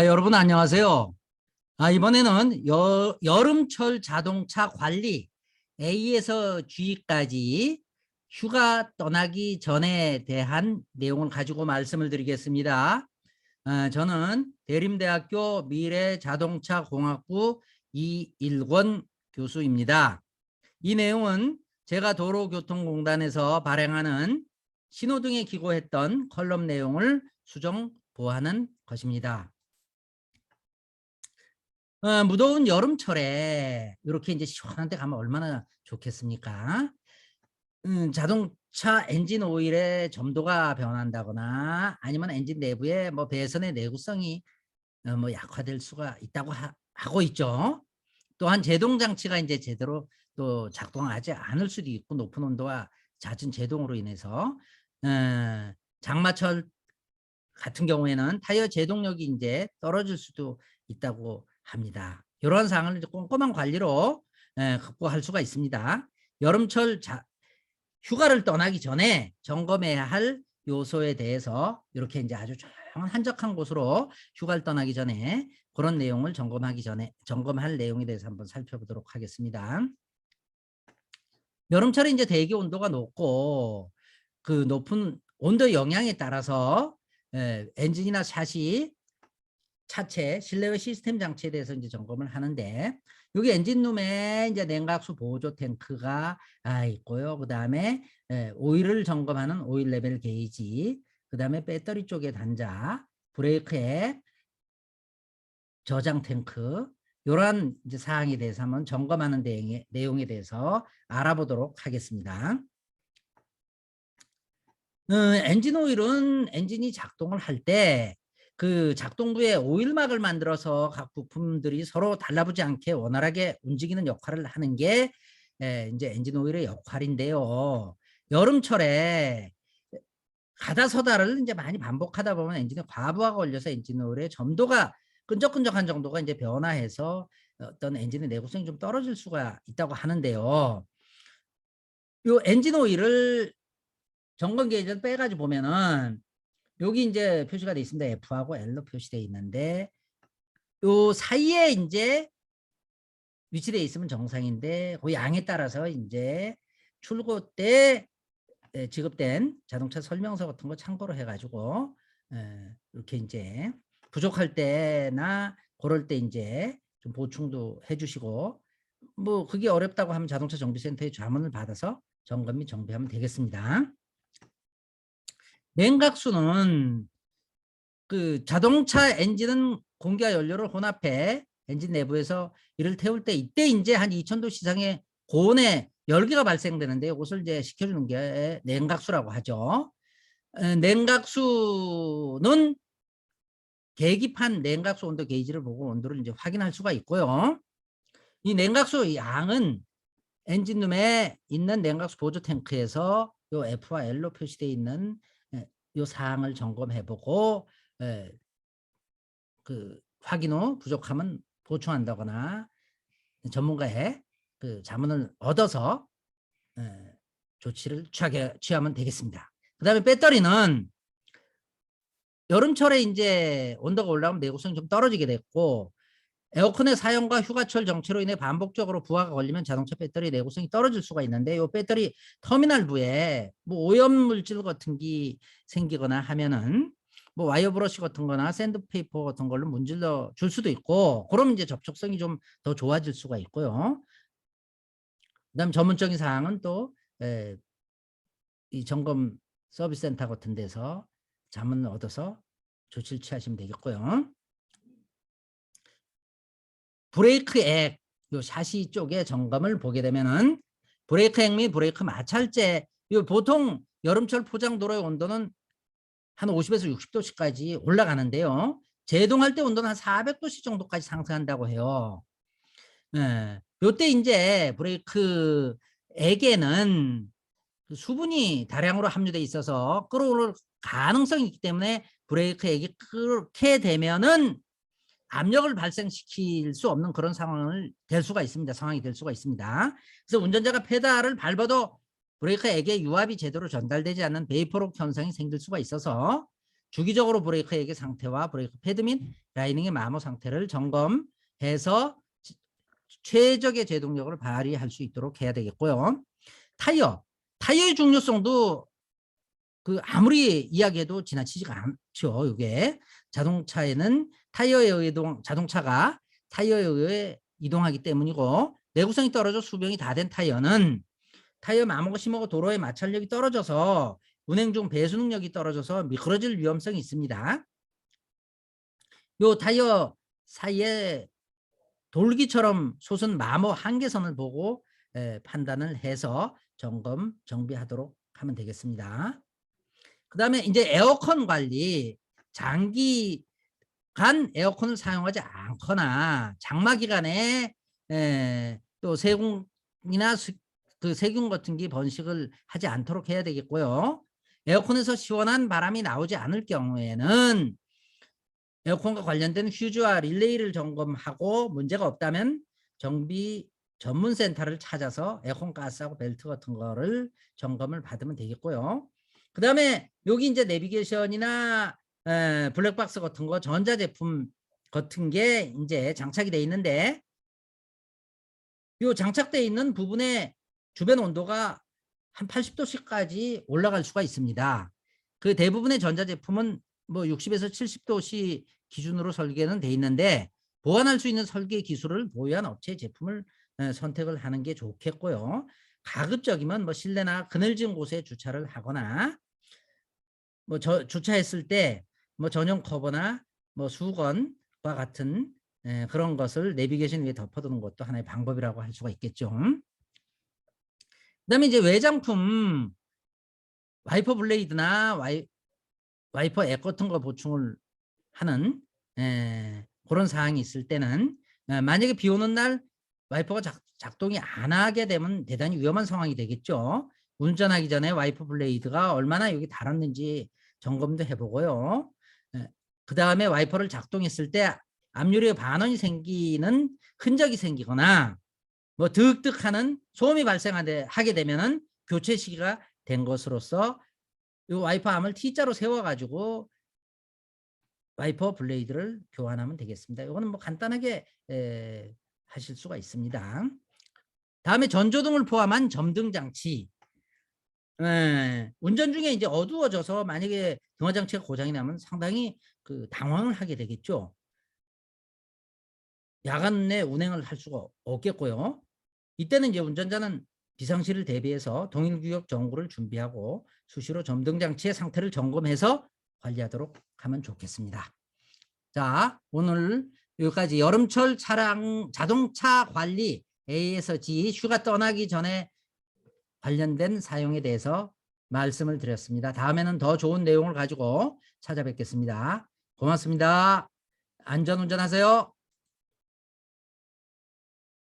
여러분 안녕하세요. 이번에는 여름철 자동차 관리 A에서 G까지 휴가 떠나기 전에 대한 내용을 가지고 말씀을 드리겠습니다. 저는 대림대학교 미래자동차공학부 이일권 교수입니다. 이 내용은 제가 도로교통공단에서 발행하는 신호등에 기고했던 컬럼 내용을 수정 보완한 것입니다. 무더운 여름철에 이렇게 이제 시원한 데 가면 얼마나 좋겠습니까? 자동차 엔진 오일의 점도가 변한다거나 아니면 엔진 내부에 뭐 배선의 내구성이 뭐 약화될 수가 있다고 하고 있죠. 또한 제동 장치가 이제 제대로 또 작동하지 않을 수도 있고, 높은 온도와 잦은 제동으로 인해서 장마철 같은 경우에는 타이어 제동력이 이제 떨어질 수도 있다고 합니다. 이러한 사항을 이제 꼼꼼한 관리로 극복할 수가 있습니다. 여름철 휴가를 떠나기 전에 점검해야 할 요소에 대해서 이렇게 이제 아주 조용한 한적한 곳으로 휴가를 떠나기 전에 그런 내용을 점검할 내용에 대해서 한번 살펴보도록 하겠습니다. 여름철에 이제 대기 온도가 높고 그 높은 온도 영향에 따라서 엔진이나 샷이 차체 실내외 시스템 장치에 대해서 이제 점검을 하는데, 여기 엔진룸에 이제 냉각수 보조 탱크가 있고요. 그 다음에 오일을 점검하는 오일 레벨 게이지, 그 다음에 배터리 쪽의 단자, 브레이크에 저장 탱크, 이러한 이제 사항에 대해서 한번 점검하는 내용에 대해서 알아보도록 하겠습니다. 엔진 오일은 엔진이 작동을 할 때 그 작동부에 오일막을 만들어서 각 부품들이 서로 달라붙지 않게 원활하게 움직이는 역할을 하는 게 이제 엔진 오일의 역할인데요. 여름철에 가다 서다를 이제 많이 반복하다 보면 엔진에 과부하가 걸려서 엔진 오일의 점도가 끈적끈적한 정도가 이제 변화해서 어떤 엔진의 내구성이 좀 떨어질 수가 있다고 하는데요. 요 엔진 오일을 점검 게이지를 빼가지고 보면은 여기 이제 표시가 되어 있습니다. F하고 L로 표시되어 있는데, 요 사이에 이제 위치되어 있으면 정상인데, 그 양에 따라서 이제 출고 때 지급된 자동차 설명서 같은 거 참고로 해가지고 이렇게 이제 부족할 때나 그럴 때 이제 좀 보충도 해주시고, 뭐 그게 어렵다고 하면 자동차 정비센터에 자문을 받아서 점검 및 정비하면 되겠습니다. 냉각수는 그 자동차 엔진은 공기와 연료를 혼합해 엔진 내부에서 이를 태울 때, 이때 이제 한 2000도 이상의 고온의 열기가 발생되는데, 이것을 이제 식혀주는 게 냉각수라고 하죠. 냉각수는 계기판 냉각수 온도 게이지를 보고 온도를 이제 확인할 수가 있고요. 이 냉각수 양은 엔진룸에 있는 냉각수 보조 탱크에서 요 F와 L로 표시되어 있는 요 사항을 점검해보고 그 확인 후 부족하면 보충한다거나 전문가의 그 자문을 얻어서 조치를 취하면 되겠습니다. 그 다음에 배터리는 여름철에 이제 온도가 올라오면 내구성이 좀 떨어지게 됐고, 에어컨의 사용과 휴가철 정체로 인해 반복적으로 부하가 걸리면 자동차 배터리 내구성이 떨어질 수가 있는데, 이 배터리 터미널부에 뭐 오염물질 같은 게 생기거나 하면은 뭐 와이어 브러쉬 같은 거나 샌드페이퍼 같은 걸로 문질러 줄 수도 있고, 그럼 이제 접촉성이 좀 더 좋아질 수가 있고요. 그다음 전문적인 사항은 또 이 점검 서비스 센터 같은 데서 자문을 얻어서 조치를 취하시면 되겠고요. 브레이크 액, 요 샤시 쪽에 점검을 보게 되면은 브레이크 액 및 브레이크 마찰제, 요 보통 여름철 포장도로의 온도는 한 50에서 60도씨까지 올라가는데요. 제동할 때 온도는 한 400도씨 정도까지 상승한다고 해요. 요때 이제 브레이크 액에는 수분이 다량으로 함유돼 있어서 끓어오를 가능성이 있기 때문에 브레이크 액이 끓게 되면은 압력을 발생시킬 수 없는 그런 상황이 될 수가 있습니다. 그래서 운전자가 페달을 밟아도 브레이크 액의 유압이 제대로 전달되지 않는 베이퍼록 현상이 생길 수가 있어서 주기적으로 브레이크 액의 상태와 브레이크 패드 및 라이닝의 마모 상태를 점검해서 최적의 제동력을 발휘할 수 있도록 해야 되겠고요. 타이어의 중요성도 그 아무리 이야기해도 지나치지가 않죠. 이게 자동차에는 자동차가 타이어에 의해 이동하기 때문이고, 내구성이 떨어져 수명이 다 된 타이어는 타이어 마모가 심하고 도로의 마찰력이 떨어져서 운행 중 배수 능력이 떨어져서 미끄러질 위험성이 있습니다. 요 타이어 사이에 돌기처럼 솟은 마모 한계선을 보고 판단을 해서 정비하도록 하면 되겠습니다. 그 다음에 이제 에어컨 관리, 장기간 에어컨을 사용하지 않거나 장마 기간에 또 세균이나 세균 같은 게 번식을 하지 않도록 해야 되겠고요. 에어컨에서 시원한 바람이 나오지 않을 경우에는 에어컨과 관련된 휴즈와 릴레이를 점검하고 문제가 없다면 정비 전문센터를 찾아서 에어컨 가스하고 벨트 같은 거를 점검을 받으면 되겠고요. 그 다음에 여기 이제 내비게이션이나 블랙박스 같은 거 전자제품 같은 게 이제 장착이 돼 있는데, 요 장착되어 있는 부분에 주변 온도가 한 80도씨까지 올라갈 수가 있습니다. 그 대부분의 전자제품은 뭐 60에서 70도씨 기준으로 설계는 돼 있는데, 보완할 수 있는 설계 기술을 보유한 업체의 제품을 선택을 하는 게 좋겠고요. 가급적이면 뭐 실내나 그늘진 곳에 주차를 하거나, 뭐 주차했을 때 뭐 전용 커버나 뭐 수건과 같은 그런 것을 내비게이션 위에 덮어두는 것도 하나의 방법이라고 할 수가 있겠죠. 그다음에 이제 외장품 와이퍼 블레이드나 와이퍼 액 같은 거 보충을 하는 그런 사항이 있을 때는, 만약에 비 오는 날 와이퍼가 작동이 안 하게 되면 대단히 위험한 상황이 되겠죠. 운전하기 전에 와이퍼 블레이드가 얼마나 여기 닳았는지 점검도 해보고요. 그 다음에 와이퍼를 작동했을 때 앞유리에 반원이 생기는 흔적이 생기거나 뭐 득득하는 소음이 발생하게 되면은 교체 시기가 된 것으로서 이 와이퍼 암을 T자로 세워가지고 와이퍼 블레이드를 교환하면 되겠습니다. 이거는 뭐 간단하게 하실 수가 있습니다. 다음에 전조등을 포함한 점등 장치. 운전 중에 이제 어두워져서 만약에 등화 장치가 고장이 나면 상당히 그 당황을 하게 되겠죠. 야간 내 운행을 할 수가 없겠고요. 이때는 이제 운전자는 비상시를 대비해서 동일 구역 정보를 준비하고 수시로 점등 장치의 상태를 점검해서 관리하도록 하면 좋겠습니다. 자, 오늘 여기까지 여름철 자동차 관리 A에서 G 휴가 떠나기 전에 관련된 사용에 대해서 말씀을 드렸습니다. 다음에는 더 좋은 내용을 가지고 찾아뵙겠습니다. 고맙습니다. 안전운전하세요.